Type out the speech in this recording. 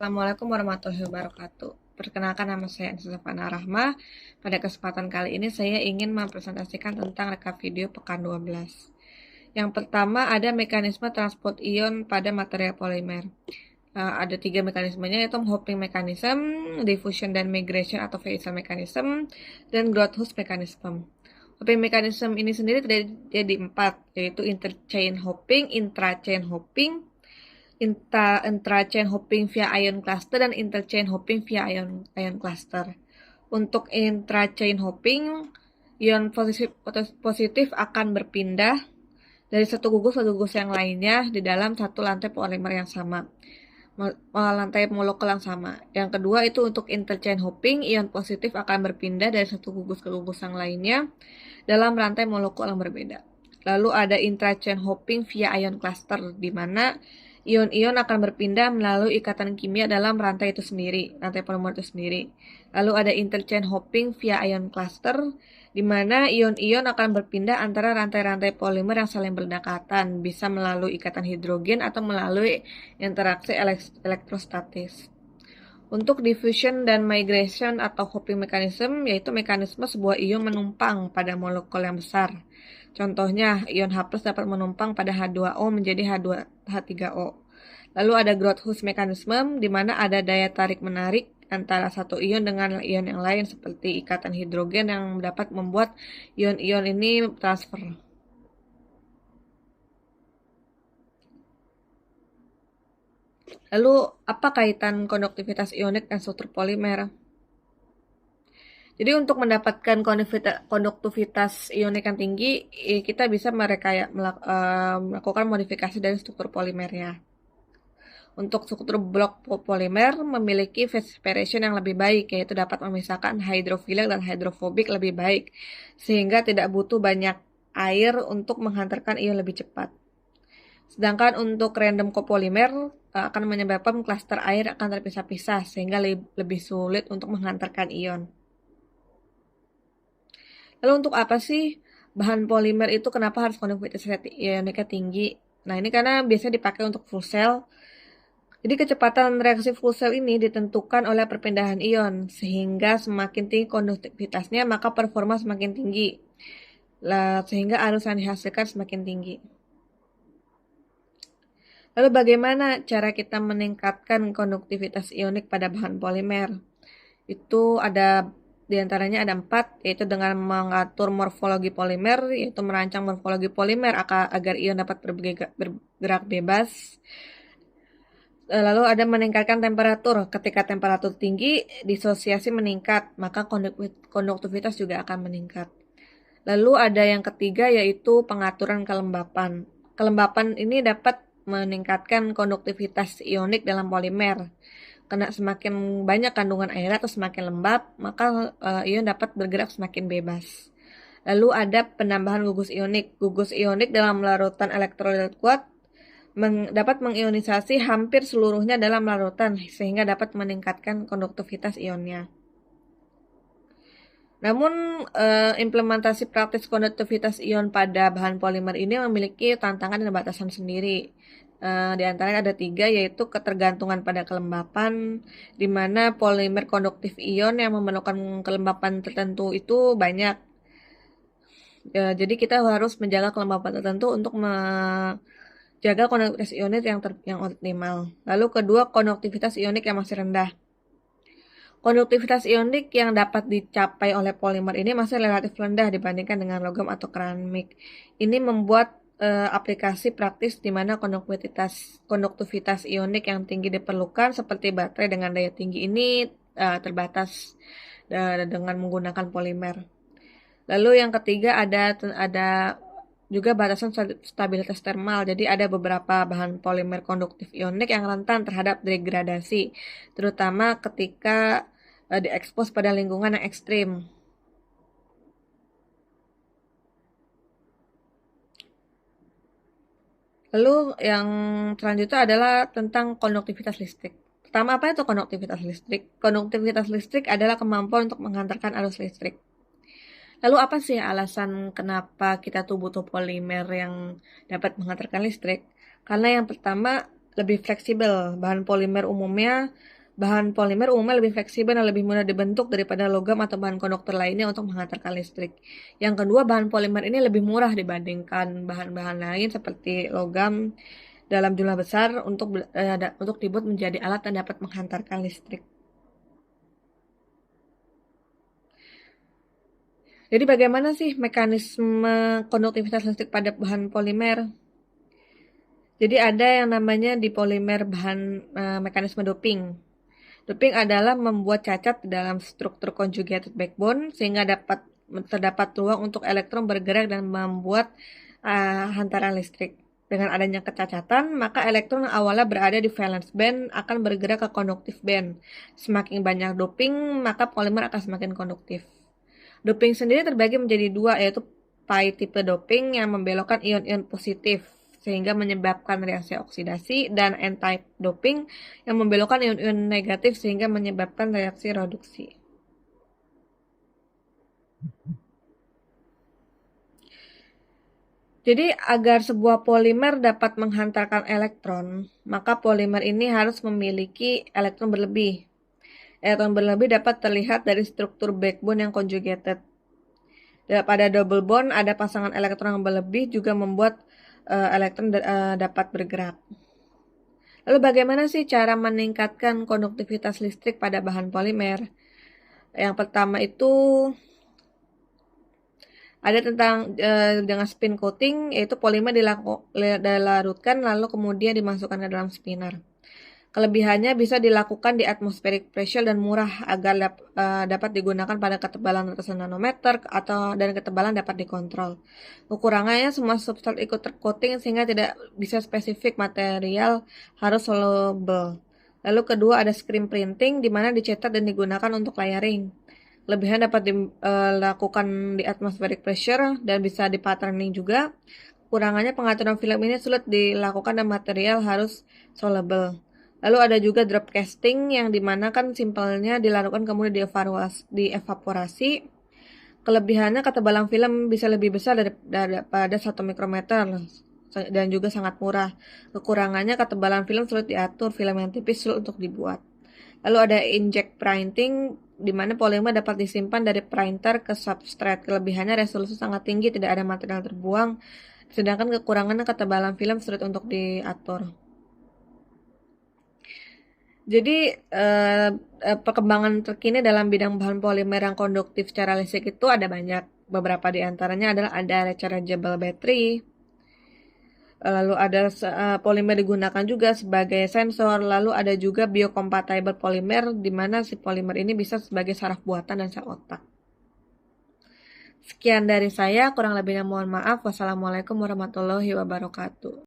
Assalamualaikum warahmatullahi wabarakatuh. Perkenalkan, nama saya Anissa Rahma. Pada kesempatan kali ini saya ingin mempresentasikan tentang rekap video pekan 12. Yang pertama ada mekanisme transport ion pada material polimer. Ada 3 mekanismenya, yaitu hopping mechanism, diffusion dan migration atau Fieser mechanism, dan Grotthuss mechanism. Hopping mechanism ini sendiri terdiri di 4, yaitu interchain hopping, intrachain hopping, intrachain hopping via ion cluster, dan interchain hopping via ion cluster. Untuk intrachain hopping, ion positif akan berpindah dari satu gugus ke gugus yang lainnya di dalam satu lantai polimer yang sama, lantai molekul yang sama. Yang kedua itu untuk interchain hopping, ion positif akan berpindah dari satu gugus ke gugus yang lainnya dalam rantai molekul yang berbeda. Lalu ada intrachain hopping via ion cluster, di mana ion-ion akan berpindah melalui ikatan kimia dalam rantai itu sendiri, rantai polimer itu sendiri. Lalu ada interchain hopping via ion cluster, di mana ion-ion akan berpindah antara rantai-rantai polimer yang saling berdekatan, bisa melalui ikatan hidrogen atau melalui interaksi elektrostatis. Untuk diffusion dan migration atau hopping mechanism, yaitu mekanisme sebuah ion menumpang pada molekul yang besar. Contohnya, ion H+ dapat menumpang pada H2O menjadi H3O. Lalu ada Grotthuss mechanism, di mana ada daya tarik-menarik antara satu ion dengan ion yang lain, seperti ikatan hidrogen yang dapat membuat ion-ion ini transfer. Lalu, apa kaitan konduktivitas ionik dan struktur polimer? Jadi untuk mendapatkan konduktivitas ionik yang tinggi, kita bisa melakukan modifikasi dari struktur polimernya. Untuk struktur blok polimer memiliki phase separation yang lebih baik, yaitu dapat memisahkan hidrofilik dan hidrofobik lebih baik, sehingga tidak butuh banyak air untuk menghantarkan ion lebih cepat. Sedangkan untuk random copolymer akan menyebabkan klaster air akan terpisah-pisah, sehingga lebih sulit untuk menghantarkan ion. Lalu untuk apa sih bahan polimer itu, kenapa harus konduktivitas ioniknya tinggi? Nah, ini karena biasanya dipakai untuk fuel cell. Jadi kecepatan reaksi fuel cell ini ditentukan oleh perpindahan ion, sehingga semakin tinggi konduktivitasnya maka performa semakin tinggi, sehingga arus yang dihasilkan semakin tinggi. Lalu bagaimana cara kita meningkatkan konduktivitas ionik pada bahan polimer? Itu ada diantaranya ada 4, yaitu dengan mengatur morfologi polimer, yaitu merancang morfologi polimer agar ion dapat bergerak bebas. Lalu ada meningkatkan temperatur. Ketika temperatur tinggi, disosiasi meningkat, maka konduktivitas juga akan meningkat. Lalu ada yang ketiga, yaitu pengaturan kelembapan. Kelembapan ini dapat meningkatkan konduktivitas ionik dalam polimer. Karena semakin banyak kandungan air atau semakin lembab, maka ion dapat bergerak semakin bebas. Lalu ada penambahan gugus ionik. Gugus ionik dalam larutan elektrolit kuat dapat mengionisasi hampir seluruhnya dalam larutan, sehingga dapat meningkatkan konduktivitas ionnya. Namun, implementasi praktis konduktivitas ion pada bahan polimer ini memiliki tantangan dan batasan sendiri. Di antaranya ada 3, yaitu ketergantungan pada kelembapan, di mana polimer konduktif ion yang memerlukan kelembapan tertentu itu banyak. Jadi kita harus menjaga kelembapan tertentu untuk menjaga konduktivitas ionik yang optimal. Lalu kedua, konduktivitas ionik yang masih rendah. Konduktivitas ionik yang dapat dicapai oleh polimer ini masih relatif rendah dibandingkan dengan logam atau keramik. Ini membuat aplikasi praktis di mana konduktivitas ionik yang tinggi diperlukan, seperti baterai dengan daya tinggi ini terbatas dengan menggunakan polimer. Lalu yang ketiga ada juga batasan stabilitas termal. Jadi ada beberapa bahan polimer konduktif ionik yang rentan terhadap degradasi, terutama ketika diekspos pada lingkungan yang ekstrim. Lalu yang selanjutnya adalah tentang konduktivitas listrik. Pertama, apa itu konduktivitas listrik? Konduktivitas listrik adalah kemampuan untuk menghantarkan arus listrik. Lalu apa sih alasan kenapa kita tuh butuh polimer yang dapat menghantarkan listrik? Karena yang pertama, lebih fleksibel. Bahan polimer umumnya lebih fleksibel dan lebih mudah dibentuk daripada logam atau bahan konduktor lainnya untuk menghantarkan listrik. Yang kedua, bahan polimer ini lebih murah dibandingkan bahan-bahan lain seperti logam dalam jumlah besar untuk dibuat menjadi alat yang dapat menghantarkan listrik. Jadi bagaimana sih mekanisme konduktivitas listrik pada bahan polimer? Jadi ada yang namanya di polimer mekanisme doping. Doping adalah membuat cacat dalam struktur conjugated backbone sehingga terdapat ruang untuk elektron bergerak dan membuat hantaran listrik. Dengan adanya kecacatan, maka elektron yang awalnya berada di valence band akan bergerak ke conductive band. Semakin banyak doping, maka polimer akan semakin konduktif. Doping sendiri terbagi menjadi dua, yaitu pi tipe doping yang membelokkan ion-ion positif sehingga menyebabkan reaksi oksidasi, dan n-type doping yang membelokkan ion-ion negatif sehingga menyebabkan reaksi reduksi. Jadi agar sebuah polimer dapat menghantarkan elektron, maka polimer ini harus memiliki elektron berlebih. Elektron berlebih dapat terlihat dari struktur backbone yang conjugated. Pada double bond, ada pasangan elektron yang berlebih juga membuat elektron dapat bergerak. Lalu bagaimana sih cara meningkatkan konduktivitas listrik pada bahan polimer? Yang pertama itu ada tentang dengan spin coating, yaitu polimer dilarutkan lalu kemudian dimasukkan ke dalam spinner. Kelebihannya bisa dilakukan di atmospheric pressure dan murah agar dapat digunakan pada ketebalan ratusan nanometer dan ketebalan dapat dikontrol. Kekurangannya semua substrat ikut tercoating sehingga tidak bisa spesifik material harus soluble. Lalu kedua ada screen printing di mana dicetak dan digunakan untuk layering. Kelebihan dapat dilakukan di atmospheric pressure dan bisa di patterning juga. Kekurangannya pengaturan film ini sulit dilakukan dan material harus soluble. Lalu ada juga drop casting yang dimana kan simpelnya dilakukan kemudian dievaporasi. Kelebihannya ketebalan film bisa lebih besar daripada 1 mikrometer dan juga sangat murah. Kekurangannya ketebalan film sulit diatur, film yang tipis sulit untuk dibuat. Lalu ada inject printing di mana polimer dapat disimpan dari printer ke substrate. Kelebihannya resolusi sangat tinggi, tidak ada material terbuang. Sedangkan kekurangannya ketebalan film sulit untuk diatur. Jadi perkembangan terkini dalam bidang bahan polimer yang konduktif secara listrik itu ada banyak. Beberapa di antaranya adalah ada rechargeable battery, lalu ada polimer digunakan juga sebagai sensor, lalu ada juga biocompatible polimer di mana si polimer ini bisa sebagai saraf buatan dan sel otak. Sekian dari saya, kurang lebihnya mohon maaf. Wassalamualaikum warahmatullahi wabarakatuh.